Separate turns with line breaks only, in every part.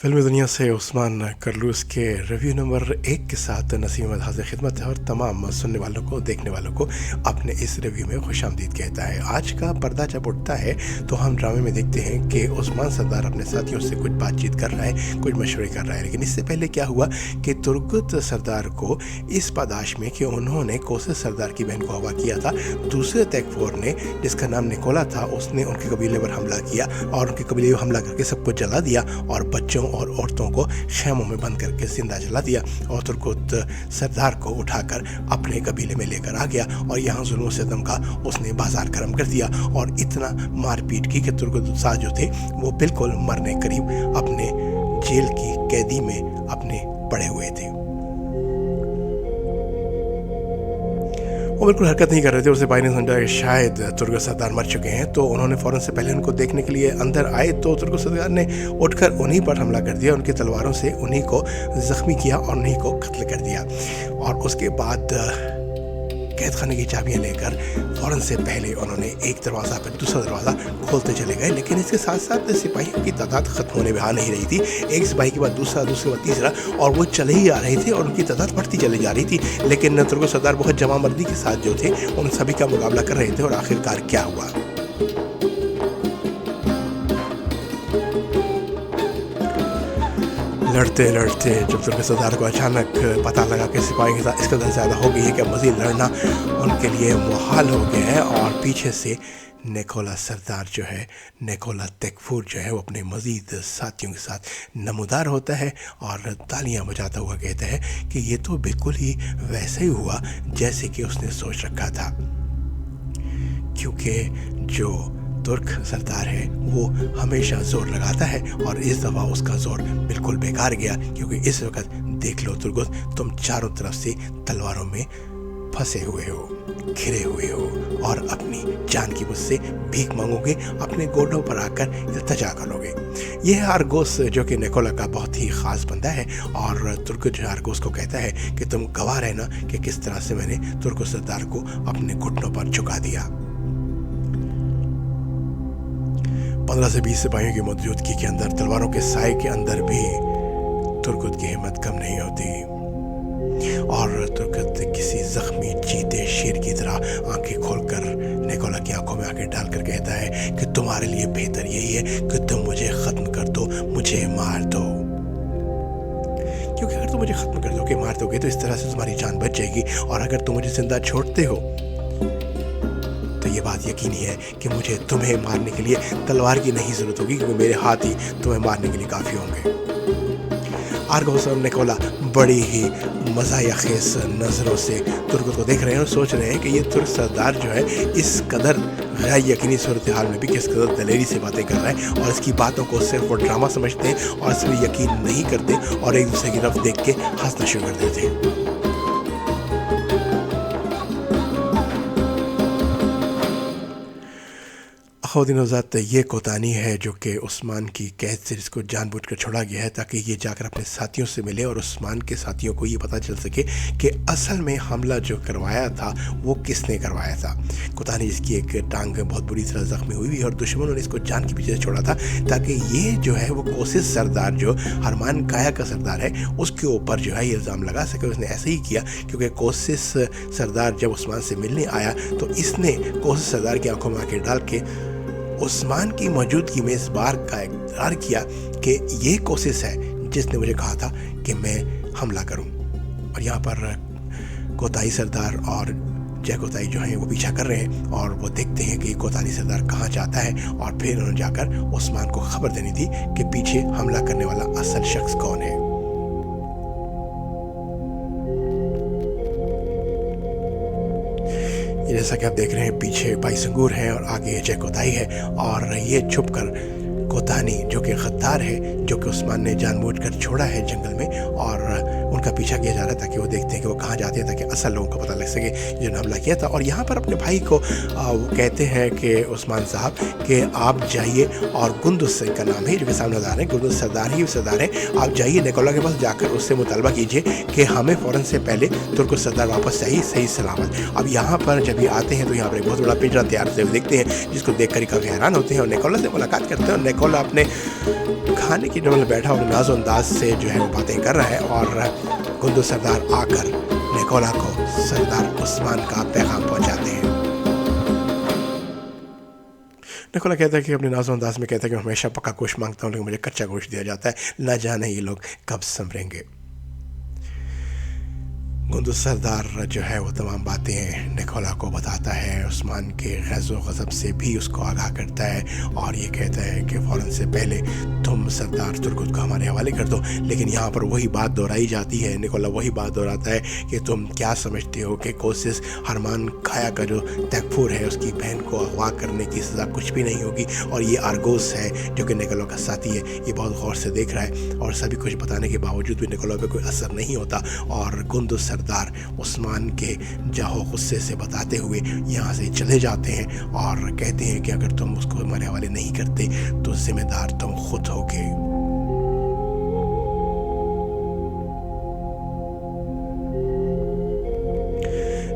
फ़िल्मी दुनिया से उस्मान करलूस के रिव्यू नंबर 1 के साथ नसीम अहमद हाज़िर खिदमत है और तमाम सुनने वालों को, देखने वालों को अपने इस रिव्यू में खुशामदीद कहता है। आज का पर्दा जब उठता है तो हम ड्रामे में देखते हैं कि उस्मान सरदार अपने साथियों से कुछ बातचीत कर रहा है, कुछ मशवरे कर रहा है। लेकिन इससे पहले क्या हुआ कि तुर्गुत सरदार को इस पादाश में कि उन्होंने कोसेस सरदार की बहन को अगवा किया था, दूसरे तैकफोर ने जिसका नाम निकोला था, उसने उनके कबीले पर हमला किया और उनके कबीले पर हमला करके सब कुछ जला दिया और बच्चों और औरतों को खेमों में बंद करके जिंदा जला दिया और तुर्गुत सरदार को उठाकर अपने कबीले में लेकर आ गया और यहाँ जुल्म सितम का उसने बाजार गर्म कर दिया और इतना मारपीट की कि तुर्गुत साथ जो थे वो बिल्कुल मरने करीब अपने जेल की कैदी में अपने पड़े हुए थे। वो बिल्कुल हरकत नहीं कर रहे थे। उसे भाई ने समझा कि शायद तुर्गुत सरदार मर चुके हैं, तो उन्होंने फ़ौरन से पहले उनको देखने के लिए अंदर आए तो तुर्गुत सरदार ने उठकर उन्हीं पर हमला कर दिया, उनकी तलवारों से उन्हीं को ज़ख्मी किया और उन्हीं को कत्ल कर दिया। और उसके बाद कैद खाने की चाबियाँ लेकर फ़ौरन से पहले उन्होंने एक दरवाज़ा पर दूसरा दरवाज़ा खोलते चले गए। लेकिन इसके साथ साथ सिपाहियों की तादाद ख़त्म होने में आ नहीं रही थी। एक सिपाही के बाद दूसरा, दूसरे बाद तीसरा, और वो चले ही आ रहे थे और उनकी तादाद बढ़ती चली जा रही थी। लेकिन तुर्गुत सरदार बहुत जमामर्दी के साथ जो थे उन सभी का मुकाबला कर रहे थे। और आखिरकार क्या हुआ? लड़ते लड़ते जब तुर्गुत सरदार को अचानक पता लगा कि सिपाही की इस कदर ज़्यादा हो गई है कि मज़ीद लड़ना उनके लिए मुहाल हो गया है, और पीछे से निकोला सरदार जो है, निकोला तैकफूर जो है, वो अपने मज़ीद साथियों के साथ नमूदार होता है और तालियां बजाता हुआ कहता है कि ये तो बिल्कुल ही वैसे ही हुआ जैसे कि उसने सोच रखा था। क्योंकि जो तुर्क सरदार है वो हमेशा जोर लगाता है और इस दफ़ा उसका जोर बिल्कुल बेकार गया, क्योंकि इस वक्त देख लो तुर्गुत, तुम चारों तरफ से तलवारों में फंसे हुए हो, घिरे हुए हो और अपनी जान की मुझसे भीख मांगोगे, अपने गोडों पर आकर इल्तिजा करोगे। यह है आर्गोस, जो कि निकोला का बहुत ही ख़ास बंदा है। और तुर्गुत जो आर्गोस को कहता है कि तुम गवाह रहना कि किस तरह से मैंने तुर्गुत सरदार को अपने घुटनों पर झुका दिया। 15 से 20 सिपाहियों की मौजूदगी के अंदर, तलवारों के साए के अंदर भी तुर्गुत की हिम्मत कम नहीं होती और तुर्गुत किसी जख्मी चीते शेर की तरह आंखें खोलकर निकोला की आंखों में आंखें डालकर कहता है कि तुम्हारे लिए बेहतर यही है कि तुम मुझे ख़त्म कर दो, मुझे मार दो, क्योंकि अगर तुम मुझे ख़त्म कर दोगे, मार दोगे, तो इस तरह से तुम्हारी जान बच जाएगी। और अगर तुम मुझे जिंदा छोड़ते हो तो ये बात यकीनी है कि मुझे तुम्हें मारने के लिए तलवार की नहीं ज़रूरत होगी, क्योंकि मेरे हाथ ही तुम्हें मारने के लिए काफ़ी होंगे। आर्गोस और निकोला बड़ी ही मज़ाक़ेज़ नज़रों से तुर्गुत को देख रहे हैं और सोच रहे हैं कि ये तुर्क सरदार जो है इस कदर गैर यकीनी सूरत हाल में भी किस कदर दलेरी से बातें कर रहा है और इसकी बातों को सिर्फ वो ड्रामा समझते हैं और इस पर यकीन नहीं करते और एक दूसरे की तरफ देख के हंसना शुरू कर देते हैं। खुदिनौज़ात ये कोतानी है जो कि उस्मान की कैद से जिसको जानबूझकर छोड़ा गया है ताकि ये जाकर अपने साथियों से मिले और उस्मान के साथियों को ये पता चल सके कि असल में हमला जो करवाया था वो किसने करवाया था। कोतानी जिसकी एक टांग बहुत बुरी तरह ज़ख्मी हुई और दुश्मनों ने इसको जान के पीछे छोड़ा था ताकि ये जो है वो कोसेस सरदार जो हरमान काया का सरदार है उसके ऊपर जो है ये इल्ज़ाम लगा सके। उसने ऐसे ही किया क्योंकि कोसेस सरदार जब उस्मान से मिलने आया तो इसने कोसेस सरदार की आंखों में आंखें डाल के उस्मान की मौजूदगी में इस बार का इकरार किया कि ये कोशिश है जिसने मुझे कहा था कि मैं हमला करूं। और यहाँ पर कोताही सरदार और जय कोताही जो हैं वो पीछा कर रहे हैं और वो देखते हैं कि कोताही सरदार कहाँ जाता है और फिर उन्होंने जाकर उस्मान को खबर देनी थी कि पीछे हमला करने वाला असल शख्स कौन है। जैसा कि आप देख रहे हैं पीछे भाई संगूर है और आगे जय कोताही है और ये छुपकर कोतानी जो कि गद्दार है, जो कि उस्मान ने जानबूझकर छोड़ा है जंगल में और उनका पीछा किया जा रहा है ताकि वो देखते हैं कि वो कहाँ जाते हैं, ताकि असल लोगों को पता लग सके जिन्होंने हमला किया था। और यहाँ पर अपने भाई को वो कहते हैं कि उस्मान साहब कि आप जाइए, और गुंदुस का नाम है जो कि सामनेदार है, गुंदुस सरदार है, आप जाइए निकोला के पास, जाकर उससे मुतालबा कीजिए कि हमें फ़ौरन से पहले तुर्कुस सरदार वापस चाहिए सही सलामत। अब यहाँ पर जब ये आते हैं तो यहाँ पर एक बहुत बड़ा पिंजरा तैयार से देखते हैं, जिसको देख कर काफ़ी हैरान होते हैं और निकोला से मुलाकात करते हैं। और निकोला अपने खाने की टेबल में बैठा और नाज़ो अंदाज से जो है वो बातें कर रहा है, और गुंदुस सरदार आकर निकोला को सरदार उस्मान का पैगाम पहुँचाते हैं। निकोला कहता है कि अपने नाज़ो अंदाज में कहता है कि मैं हमेशा पक्का गोश्त मांगता हूँ, लेकिन मुझे कच्चा गोश्त दिया जाता है, ना जाने ये लोग कब संभरेंगे। गुंदुस सरदार जो है वो तमाम बातें निकोला को बताता है, उस्मान के ग़ज़ो ग़ज़ब से भी उसको आगाह करता है, और ये कहता है कि फ़ौरन से पहले तुम सरदार तुर्कुत को हमारे हवाले कर दो। लेकिन यहाँ पर वही बात दोहराई जाती है, निकोला वही बात दोहराता है कि तुम क्या समझते हो कि कोसिस हरमान काया का जो तैकफूर है उसकी बहन को अगवा करने की सज़ा कुछ भी नहीं होगी। और ये आर्गोस है जो कि निकोला का साथी है, ये बहुत गौर से देख रहा है, और सभी कुछ बताने के बावजूद भी निकोला पे कोई असर नहीं होता। और गुंदुस सरदार उस्मान के जाहो गुस्से से बताते हुए यहाँ से चले जाते हैं और कहते हैं कि अगर तुम उसको हमारे हवाले नहीं करते तो जिम्मेदार तुम खुद होगे।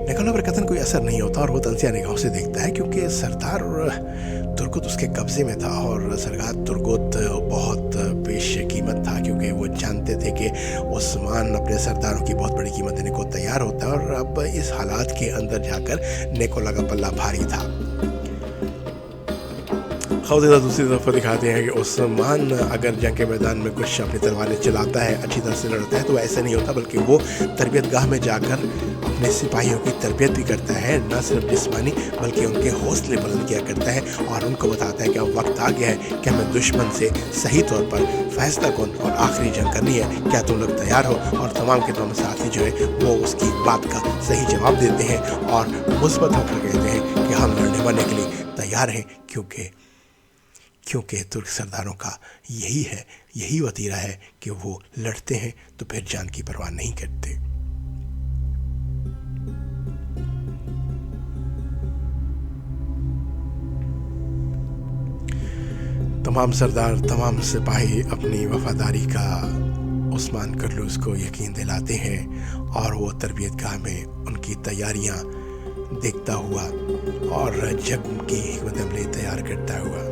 निकोला पर कतन कोई असर नहीं होता और वो तंजिया निगाहों से देखता है, क्योंकि सरदार तुर्कुत उसके कब्ज़े में था और सरदार तुर्कुत बहुत पेश कीमत था, क्योंकि वो जानते थे कि उस्मान अपने सरदारों की बहुत बड़ी कीमत देने को तैयार होता है। और अब इस हालात के अंदर जाकर निकोला का पल्ला भारी था। खौदेदा दूसरी तरफ दिखाते हैं कि उस्मान अगर जंग के मैदान में कुछ अपनी तलवारें चलाता है, अच्छी तरह से लड़ता है, तो ऐसा नहीं होता, बल्कि वो तरबियत गाह में जाकर अपने सिपाहियों की तरबियत भी करता है, न सिर्फ जिस्मानी बल्कि उनके हौसले बुलंद किया करता है, और उनको बताता है कि अब वक्त आ गया है कि हमें दुश्मन से सही तौर पर फैसला कौन और आखिरी जंग करनी है, क्या तुम लोग तैयार हो। और तमाम के तमाम साथी जो है वो उसकी बात का सही जवाब देते हैं और मुस्बत होकर कहते हैं कि हम लड़ने मरने के लिए तैयार हैं, क्योंकि तुर्क सरदारों का यही वतीरा है कि वो लड़ते हैं तो फिर जान की परवाह नहीं करते। तमाम सरदार, तमाम सिपाही अपनी वफादारी का उस्मान कुर्लुस को यकीन दिलाते हैं, और वो तरबियतगाह में उनकी तैयारियां देखता हुआ और जंग की हिकमत अमली तैयार करता हुआ।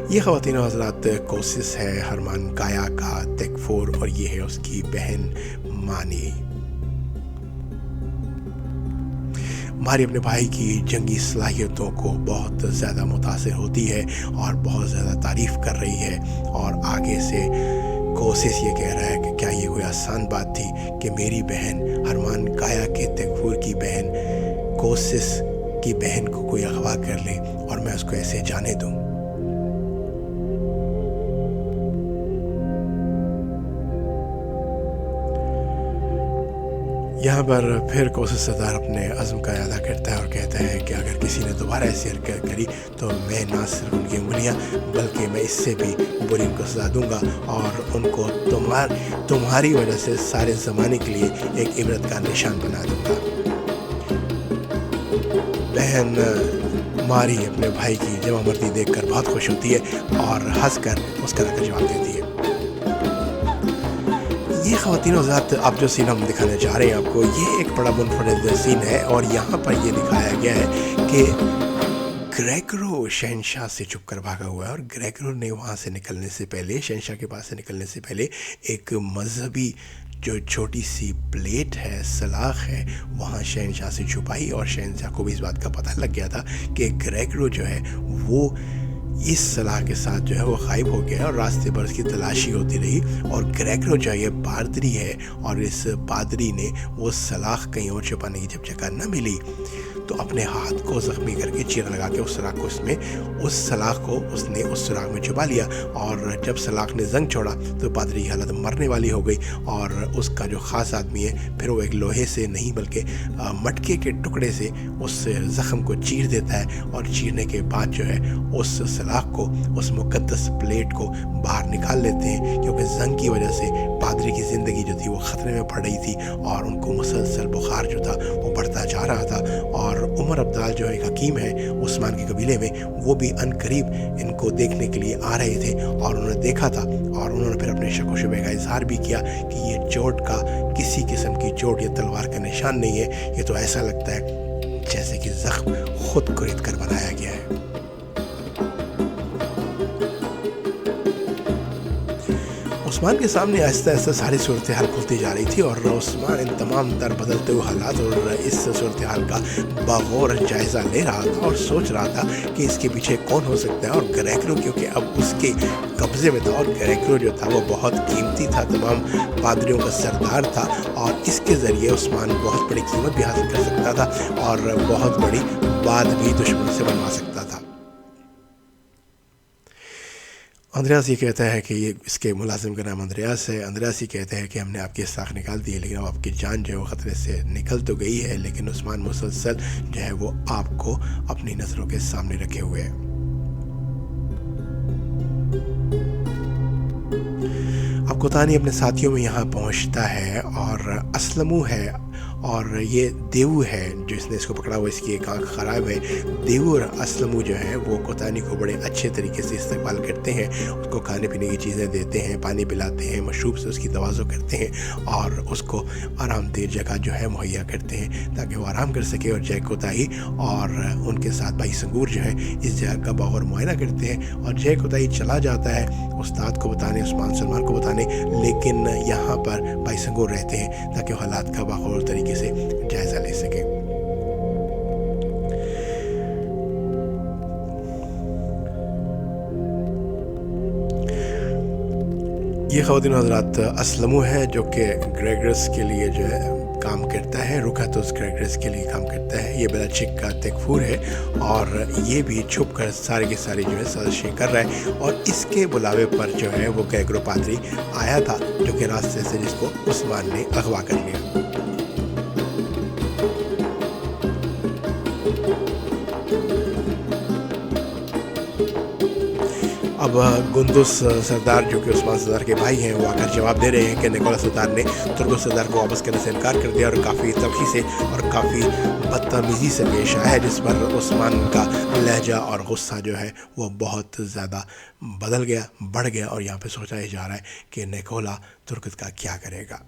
ये ख़वातीन व हज़रात कोसिस है हरमान काया का तैकफूर, और ये है उसकी बहन मानी। मारी अपने भाई की जंगी सलाहियतों को बहुत ज़्यादा मुतासिर होती है और बहुत ज़्यादा तारीफ़ कर रही है, और आगे से कोसिस ये कह रहा है कि क्या ये कोई आसान बात थी कि मेरी बहन हरमान काया के तैकफूर की बहन कोसिस की बहन को कोई अगवा कर ले और मैं उसको ऐसे जाने दूँ। यहाँ पर फिर कोसिस सरदार अपने अज़्म का इरादा करता है और कहता है कि अगर किसी ने दोबारा ऐसी हरकत करी तो मैं ना सिर्फ उनकी उंगलियाँ बल्कि मैं इससे भी बुरी उनको सजा दूँगा, और उनको तुम्हारी वजह से सारे ज़माने के लिए एक इबरत का निशान बना दूँगा। बहन मारी अपने भाई की जवामर्दी देखकर बहुत खुश होती है और हंसकर मुस्कुरा कर जवाब देती है। ये ख़वातीन हज़रात अब जो सीन हम दिखाने जा रहे हैं आपको, ये एक बड़ा मुनफरिद सीन है, और यहाँ पर ये दिखाया गया है कि ग्रेगरो शहनशाह से छुप कर भागा हुआ है, और ग्रेगरो ने वहाँ से निकलने से पहले, शहनशाह के पास से निकलने से पहले एक मजहबी जो छोटी सी प्लेट है, सलाख है, वहाँ शहनशाह से छुपाई, और शहनशाह को भी इस बात का पता लग गया था कि ग्रेगरो जो है वो इस सलाह के साथ जो है वो गायब हो गया, और रास्ते पर उसकी तलाशी होती रही। और ग्रेगरो जो ये पादरी है, और इस पादरी ने वो सलाख कहीं और छुपाने की जब जगह न मिली तो अपने हाथ को ज़ख्मी करके चीरा लगा के उस सुराख को उस सलाख को उसने उस सुराख में छुपा लिया। और जब सलाख ने जंग छोड़ा तो पादरी की हालत मरने वाली हो गई और उसका जो ख़ास आदमी है फिर वो एक लोहे से नहीं बल्कि मटके के टुकड़े से उस ज़ख्म को चीर देता है। और चीरने के बाद जो है उस सलाख को, उस मुक़द्दस प्लेट को बाहर निकाल लेते हैं, क्योंकि जंग की वजह से पादरी की ज़िंदगी जो थी वो ख़तरे में पड़ रही थी और उनको मुसलसल बुखार जो था वो बढ़ता जा रहा था। और उमर अब्दाल जो एक हकीम है उस्मान के कबीले में, वो भी अनकरीब इनको देखने के लिए आ रहे थे और उन्होंने देखा था और उन्होंने फिर अपने शक व शुबे का इजहार भी किया कि ये चोट का किसी किस्म की चोट या तलवार का निशान नहीं है, ये तो ऐसा लगता है जैसे कि ज़ख्म खुद कुरीद कर बनाया गया है। उस्मान के सामने आहिस्ता आहिस्ता सारी सूरत हाल खुलती जा रही थी और उस्मान इन तमाम तर बदलते हुए हालात और इस सूरत हाल का बगौर जायज़ा ले रहा था और सोच रहा था कि इसके पीछे कौन हो सकता है। और ग्रेगरो क्योंकि अब उसके कब्ज़े में था और ग्रेगरो जो था वो बहुत कीमती था, तमाम पादरियों का सरदार था और इसके ज़रिए उस्मान बहुत बड़ी कीमत भी हासिल कर सकता था और बहुत बड़ी बात भी दुश्मन से बनवा सकता था। अंद्रयास ये कहता है कि ये इसके मुलाजिम का नाम अंद्रयास है। अंद्रयास ये कहते हैं कि हमने आपकी साख निकाल दी है लेकिन अब आपकी जान जो है वो ख़तरे से निकल तो गई है, लेकिन उस्मान मुसलसल जो है वो आपको अपनी नज़रों के सामने रखे हुए है। अब कोतानी अपने साथियों में यहाँ पहुँचता है और असलमू है और ये देवू है जो इसने इसको पकड़ा हुआ, इसकी एक आँख ख़राब है। देवू और असलमू जो है वो कोतानी को बड़े अच्छे तरीके से इस्तेमाल करते हैं, उसको खाने पीने की चीज़ें देते हैं, पानी पिलाते हैं, मशरूब से उसकी तवाज़ो करते हैं और उसको आरामदेह जगह जो है मुहैया करते हैं ताकि वो आराम कर सके। और जय कोताही और उनके साथ भाई संगूर जो है इस जगह का बगौर मुआयना करते हैं और जय कोताही चला जाता है उस्ताद को बताने, उस्मान सलमान को बताने, लेकिन यहाँ पर भाई संगूर रहते हैं ताकि वो हालात का बगौर तरीके से जायजा ले सके। ये ख़वातीन हज़रात असलमू है जो कि ग्रेगरस के लिए जो है काम करता है, रुकातुस ग्रेगरस के लिए काम करता है। ये बेलाचिक का तेकफूर है और ये भी छुप कर सारे के सारे जो है साजिशें कर रहा है और इसके बुलावे पर जो है वो ग्रेगरो पादरी आया था जो कि रास्ते से जिसको उस्मान ने अगवा कर लिया। अब गुंदुस सरदार जो कि उस्मान सरदार के भाई हैं वो आकर जवाब दे रहे हैं कि निकोला सरदार ने तुर्गुस सरदार को वापस करने से इनकार कर दिया और काफ़ी तलखी से और काफ़ी बदतमीज़ी से पेश आया है, जिस पर उस्मान का लहजा और गुस्सा जो है वो बहुत ज़्यादा बदल गया, बढ़ गया और यहाँ पे सोचा ही जा रहा है कि निकोला तुर्गुस का क्या करेगा।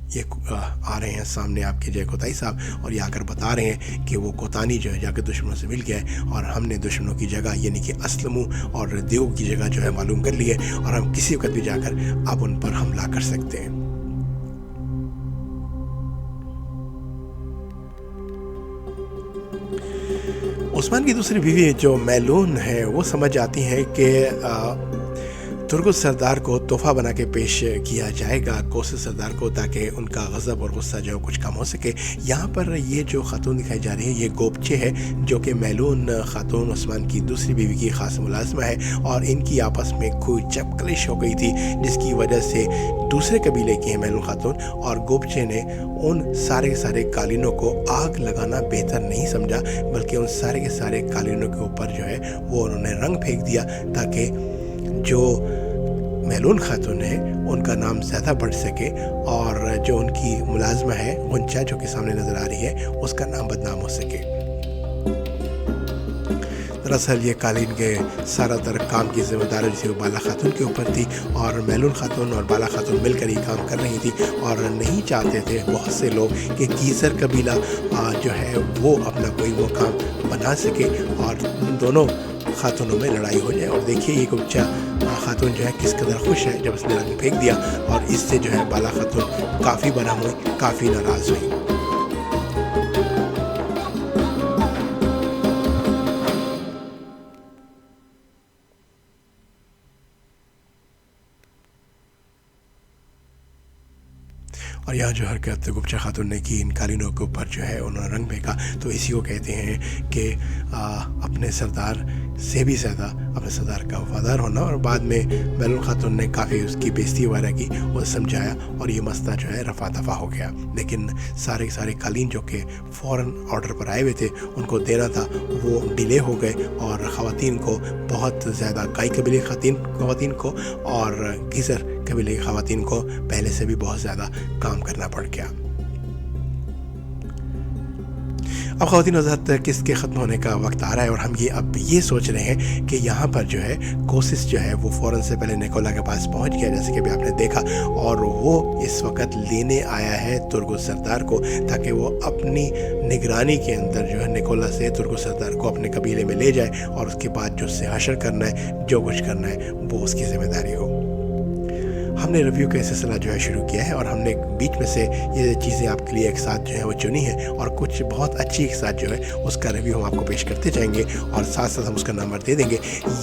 ये आ रहे हैं सामने आपके जय कोताही साहब और ये आकर बता रहे हैं कि वो कोतानी जो है जाकर दुश्मनों से मिल गया है और हमने दुश्मनों की जगह यानी कि असलमू और देव की जगह जो है मालूम कर ली है और हम किसी वक्त भी जाकर अब उन पर हमला कर सकते हैं। उस्मान की दूसरी बीवी जो मैलून है वो समझ आती है कि तुर्गुस सरदार को तोहफा बना के पेश किया जाएगा कोसे सरदार को ताकि उनका गज़ब और गुस्सा जो है कुछ कम हो सके। यहाँ पर ये जो खातून दिखाई जा रही है ये गोपचे है जो कि मैलून खातून उस्मान की दूसरी बीवी की ख़ास मुलाजमा है और इनकी आपस में कोई चपकलिश हो गई थी जिसकी वजह से दूसरे कबीले की है मैलून खातून और गोपचे ने उन सारे के सारे कालीनों को आग लगाना बेहतर नहीं समझा बल्कि उन सारे के सारे कालीनों के ऊपर जो है वो उन्होंने रंग फेंक दिया ताकि जो मैलून खातून है उनका नाम ज़्यादा बढ़ सके और जो उनकी मुलाजमा है गुंचा जो कि सामने नज़र आ रही है उसका नाम बदनाम हो सके। दरअसल ये कालीन के सारा तर काम की जिम्मेदारी थी वो बाला खातून के ऊपर थी और मैलून खातून और बाला खातून मिलकर ही काम कर रही थी और नहीं चाहते थे बहुत से लोग कि गीज़र कबीला जो है वो अपना कोई वो काम बना सके और दोनों खातूनों में लड़ाई हो जाए। और देखिए ये गुप्चा खातून जो है किस कदर खुश है जब उसने रंग फेंक दिया और इससे जो है बाला खातून काफ़ी बरहम हुई, काफ़ी नाराज़ हुई। और यहाँ जो हरकत गुप्चा खातून ने की इन कालीनों के ऊपर जो है उन्होंने रंग फेंका, तो इसी को कहते हैं कि अपने सरदार से भी ज़्यादा अपने सरदार का वफादार होना। और बाद में महलूल खातून ने काफ़ी उसकी बेइज्जती वगैरह की और समझाया, और ये मसला जो है रफा दफा हो गया। लेकिन सारे के सारे कालीन जो कि फ़ौरन ऑर्डर पर आए हुए थे उनको देना था, वो डिले हो गए और ख़वातीन को बहुत ज़्यादा, काई कबीले ख़वातीन को और गीज़र कबीले की ख़वातीन को पहले से भी बहुत ज़्यादा काम करना पड़ गया। अब ख़वातीन वज़ाहत किसके ख़त्म होने का वक्त आ रहा है और हम अब ये सोच रहे हैं कि यहाँ पर जो है कोशिश जो है वो फ़ौरन से पहले निकोला के पास पहुँच गया, जैसे कि अभी आपने देखा, और वो इस वक्त लेने आया है तुर्गुस सरदार को, ताकि वो अपनी निगरानी के अंदर जो है निकोला से तुर्गुस सरदार को अपने कबीले में ले जाए और उसके बाद जो उससे हशर करना है, जो कुछ करना है, वो उसकी ज़िम्मेदारी हो। हमने रिव्यू का सिलसिला जो है शुरू किया है और हमने बीच में से ये चीज़ें आपके लिए एक साथ जो है वो चुनी है, और कुछ बहुत अच्छी एक साथ जो है उसका रिव्यू हम आपको पेश करते जाएंगे और साथ साथ हम उसका नंबर दे देंगे।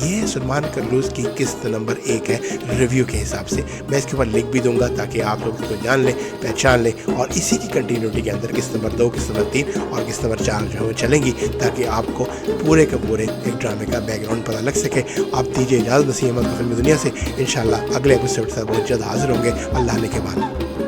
ये सलमान करलूज़ की किस्त नंबर 1 है रिव्यू के हिसाब से। मैं इसके ऊपर लिख भी दूंगा ताकि आप लोग इसको जान लें, पहचान लें, और इसी की कंटिन्यूटी के अंदर किस्त नंबर 2, किस्त नंबर 3 और किस्त नंबर 4 जो है वो चलेंगी, ताकि आपको पूरे के पूरे एक ड्रामे का बैकग्राउंड पता लग सके। आप दीजिए इजाज़त नसीम फिल्मी दुनिया से। इंशाल्लाह अगले एपिसोड से बहुत जल्द हाजिर होंगे अल्लाह ने के बाद।